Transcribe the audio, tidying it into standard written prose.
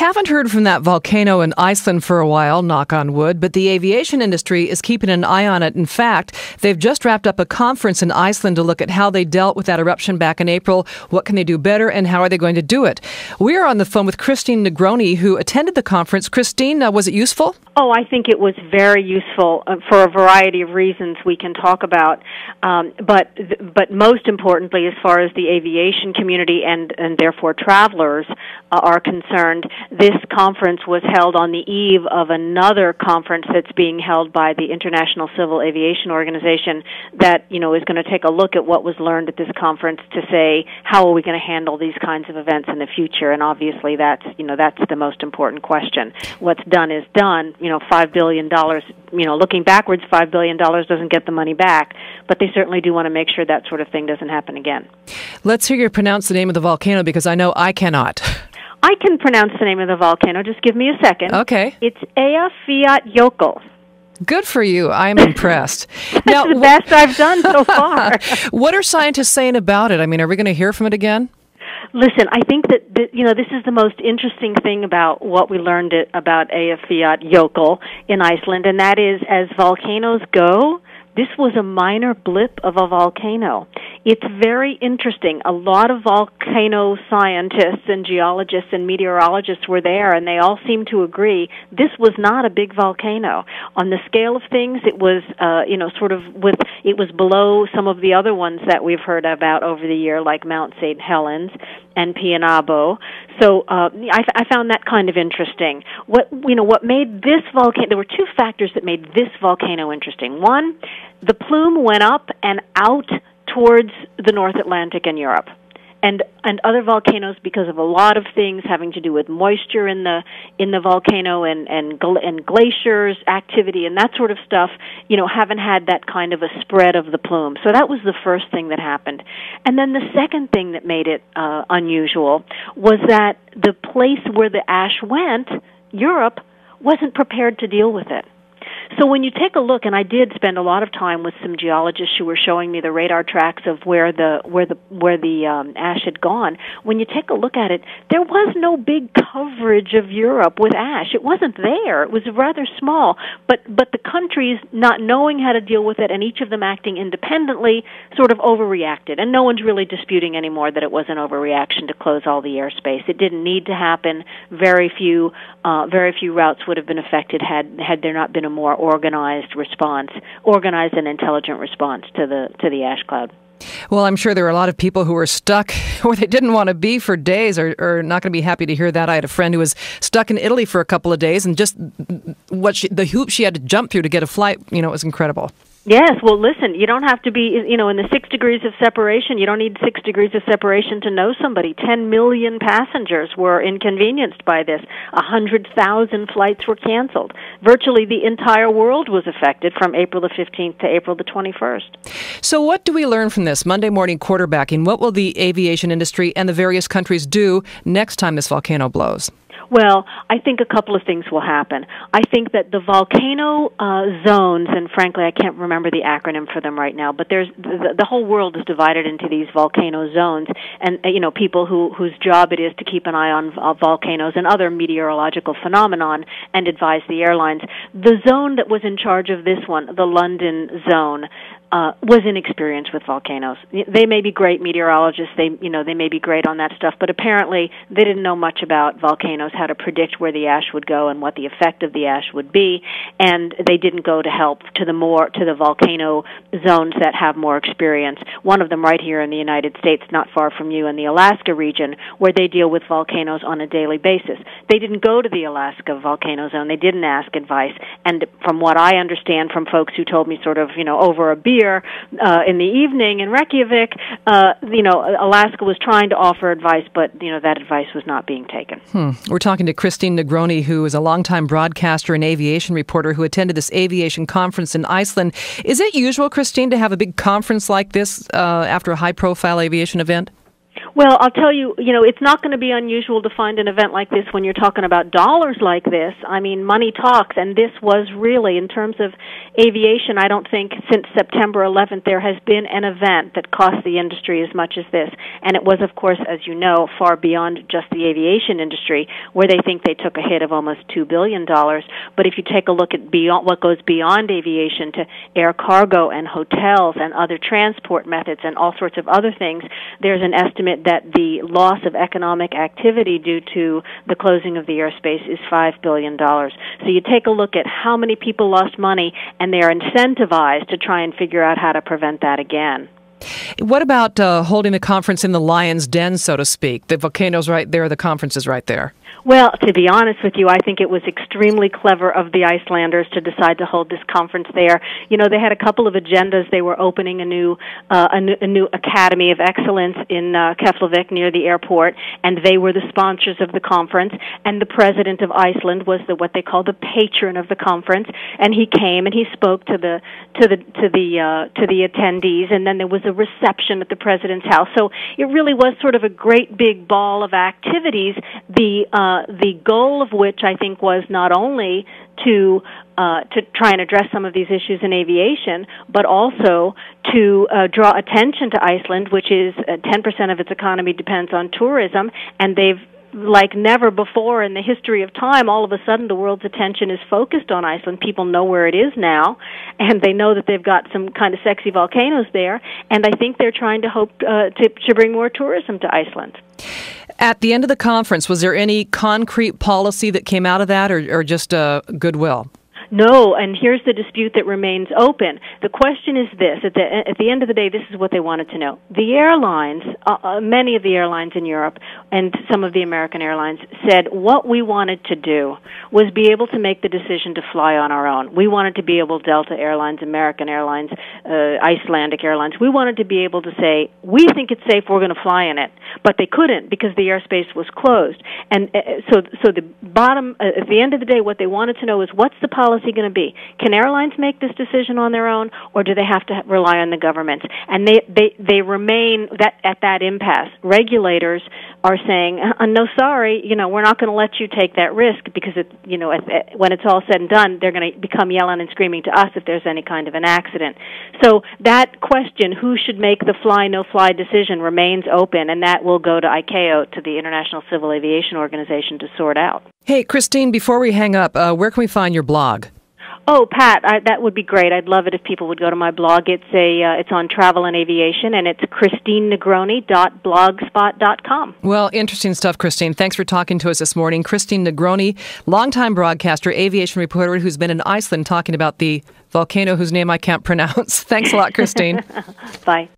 Haven't heard from that volcano in Iceland for a while, knock on wood, but the aviation industry is keeping an eye on it. In fact, they've just wrapped up a conference in Iceland to look at how they dealt with that eruption back in April, what can they do better, and how are they going to do it. We are on the phone with Christine Negroni, who attended the conference. Christine, was it useful? Oh, I think it was very useful for a variety of reasons we can talk about. But most importantly, as far as the aviation community and therefore travelers are concerned, this conference was held on the eve of another conference that's being held by the International Civil Aviation Organization that, is going to take a look at what was learned at this conference to say, how are we going to handle these kinds of events in the future? And obviously that's the most important question. What's done is done. $5 billion, looking backwards, $5 billion doesn't get the money back, but they certainly do want to make sure that sort of thing doesn't happen again. Let's hear you pronounce the name of the volcano, because I know I cannot. I can pronounce the name of the volcano. Just give me a second. Okay. It's Eyjafjallajokull. Good for you. I'm impressed. That's the best I've done so far. What are scientists saying about it? I mean, are we going to hear from it again? Listen, I think that this is the most interesting thing about what we learned about Eyjafjallajokull in Iceland, and that is, as volcanoes go, this was a minor blip of a volcano. It's very interesting. A lot of volcano scientists and geologists and meteorologists were there, and they all seem to agree this was not a big volcano. On the scale of things, it was, it was below some of the other ones that we've heard about over the year, like Mount St. Helens and Pianabo. So I found that kind of interesting. What made this volcano? There were two factors that made this volcano interesting. One, the plume went up and out towards the North Atlantic and Europe, and other volcanoes, because of a lot of things having to do with moisture in the volcano and glaciers activity and that sort of stuff, haven't had that kind of a spread of the plume. So that was the first thing that happened. And then the second thing that made it unusual was that the place where the ash went, Europe, wasn't prepared to deal with it. So when you take a look, and I did spend a lot of time with some geologists who were showing me the radar tracks of where the ash had gone. When you take a look at it, there was no big coverage of Europe with ash. It wasn't there. It was rather small. But the countries not knowing how to deal with it, and each of them acting independently, sort of overreacted. And no one's really disputing anymore that it was an overreaction to close all the airspace. It didn't need to happen. Very few routes would have been affected had there not been a more organized and intelligent response to the ash cloud. Well, I'm sure there were a lot of people who were stuck where they didn't want to be for days, or not going to be happy to hear that. I had a friend who was stuck in Italy for a couple of days, and just the hoop she had to jump through to get a flight, it was incredible. Yes, well, listen, you don't have to be, in the 6 degrees of separation. You don't need 6 degrees of separation to know somebody. 10 million passengers were inconvenienced by this. 100,000 flights were canceled. Virtually the entire world was affected from April the 15th to April the 21st. So what do we learn from this Monday morning quarterbacking? What will the aviation industry and the various countries do next time this volcano blows? Well, I think a couple of things will happen. I think that the volcano zones, and frankly, I can't remember the acronym for them right now, but there's the whole world is divided into these volcano zones, and people whose job it is to keep an eye on volcanoes and other meteorological phenomenon and advise the airlines. The zone that was in charge of this one, the London zone, was inexperienced with volcanoes. They may be great meteorologists, they may be great on that stuff, but apparently they didn't know much about volcanoes, how to predict where the ash would go and what the effect of the ash would be, and they didn't go to help to the volcano zones that have more experience. One of them right here in the United States, not far from you, in the Alaska region, where they deal with volcanoes on a daily basis. They didn't go to the Alaska volcano zone. They didn't ask advice, and from what I understand from folks who told me sort of, over a beer, in the evening in Reykjavik, Alaska was trying to offer advice, but that advice was not being taken. We're talking to Christine Negroni, who is a longtime broadcaster and aviation reporter who attended this aviation conference in Iceland. Is it usual, Christine, to have a big conference like this after a high-profile aviation event? Well, I'll tell you, it's not going to be unusual to find an event like this when you're talking about dollars like this. I mean, money talks, and this was really, in terms of aviation, I don't think since September 11th there has been an event that cost the industry as much as this. And it was, of course, as you know, far beyond just the aviation industry, where they think they took a hit of almost $2 billion. But if you take a look at beyond what goes beyond aviation to air cargo and hotels and other transport methods and all sorts of other things, there's an estimate that the loss of economic activity due to the closing of the airspace is $5 billion. So you take a look at how many people lost money, and they're incentivized to try and figure out how to prevent that again. What about holding the conference in the lion's den, so to speak? The volcano's right there, the conference is right there. Well, to be honest with you, I think it was extremely clever of the Icelanders to decide to hold this conference there. They had a couple of agendas. They were opening a new Academy of Excellence in Keflavik near the airport, and they were the sponsors of the conference. And the president of Iceland was what they call the patron of the conference, and he came and he spoke to the attendees. And then there was a reception at the president's house. So it really was sort of a great big ball of activities. The goal of which I think was not only to try and address some of these issues in aviation, but also to draw attention to Iceland, which is 10% of its economy depends on tourism, and they've, like never before in the history of time, all of a sudden the world's attention is focused on Iceland. People know where it is now, and they know that they've got some kind of sexy volcanoes there, and I think they're trying to hope to bring more tourism to Iceland. At the end of the conference, was there any concrete policy that came out of that, or just goodwill? No, and here's the dispute that remains open. The question is this: at the end of the day, this is what they wanted to know. The airlines, many of the airlines in Europe and some of the American airlines said what we wanted to do was be able to make the decision to fly on our own. We wanted to be able, Delta Airlines, American Airlines, Icelandic Airlines, we wanted to be able to say, we think it's safe, we're going to fly in it. But they couldn't because the airspace was closed. And so the bottom, at the end of the day, what they wanted to know is what's the policy going to be? Can airlines make this decision on their own, or do they have to rely on the government? And they remain at that impasse. Regulators are saying, no, sorry, we're not going to let you take that risk because when it's all said and done, they're going to become yelling and screaming to us if there's any kind of an accident. So that question, who should make the fly, no-fly decision, remains open, and that will go to ICAO, to the International Civil Aviation Organization, to sort out. Hey, Christine, before we hang up, where can we find your blog? Oh, Pat, that would be great. I'd love it if people would go to my blog. It's on travel and aviation, and it's christinenegroni.blogspot.com. Well, interesting stuff, Christine. Thanks for talking to us this morning. Christine Negroni, longtime broadcaster, aviation reporter who's been in Iceland talking about the volcano whose name I can't pronounce. Thanks a lot, Christine. Bye.